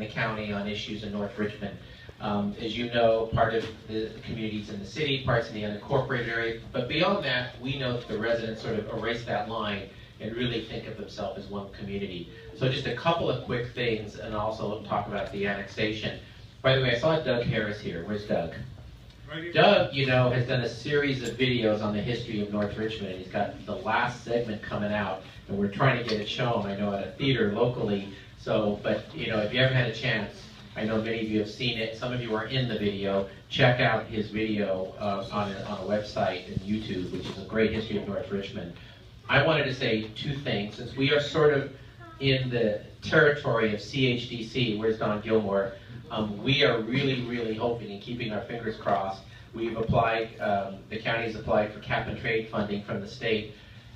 the county on issues in North Richmond. As you know, part of the communities in the city, parts of the unincorporated area, but beyond that, we know that the residents sort of erase that line and really think of themselves as one community. So just a couple of quick things, and also talk about the annexation. By the way, I saw Doug Harris here. Where's Doug? Right here. Doug, you know, has done a series of videos on the history of North Richmond. He's got the last segment coming out, and we're trying to get it shown, I know, at a theater locally. So, but, you know, if you ever had a chance, I know many of you have seen it. Some of you are in the video. Check out his video on a website and YouTube, which is a great history of North Richmond. I wanted to say two things. Since we are sort of in the territory of CHDC, where's Don Gilmore, we are really, really hoping and keeping our fingers crossed. We've applied, the county's applied for cap and trade funding from the state,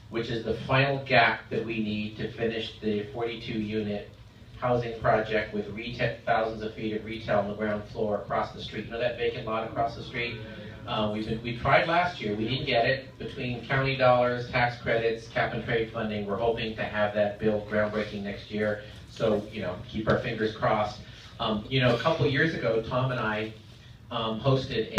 which is the final gap that we need to finish the 42-unit housing project with thousands of feet of retail on the ground floor across the street. You know that vacant lot across the street? We tried last year, we didn't get it. Between county dollars, tax credits, cap and trade funding, we're hoping to have that built groundbreaking next year. So, you know, keep our fingers crossed. You know, a couple years ago, Tom and I hosted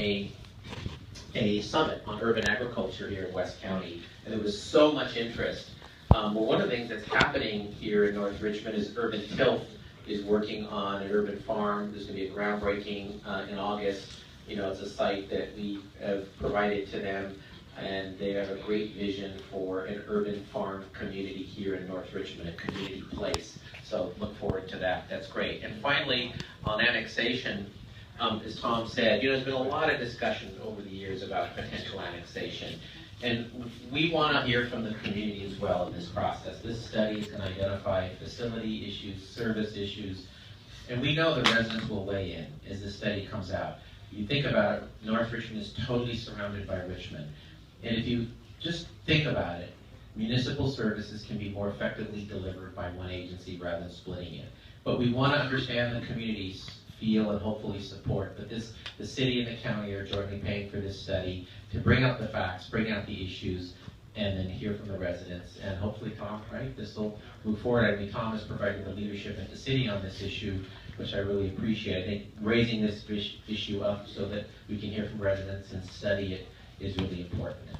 a summit on urban agriculture here in West County, and there was so much interest. Well, one of the things that's happening here in North Richmond is Urban TILTH is working on an urban farm. There's going to be a groundbreaking in August. You know, it's a site that we have provided to them, and they have a great vision for an urban farm community here in North Richmond, a community place. So look forward to that. That's great. And finally, on annexation, as Tom said, you know, there's been a lot of discussion over the years about potential annexation. And we want to hear from the community as well in this process. This study is going to identify facility issues, service issues, and we know the residents will weigh in as this study comes out. You think about it, North Richmond is totally surrounded by Richmond. And if you just think about it, municipal services can be more effectively delivered by one agency rather than splitting it. But we want to understand the community's feel and hopefully support. But the city and the county are jointly paying for this study to bring out the facts, bring out the issues, and then hear from the residents. And hopefully, Tom, right, this will move forward. I mean, Tom has provided the leadership at the city on this issue, which I really appreciate. I think raising this issue up so that we can hear from residents and study it is really important.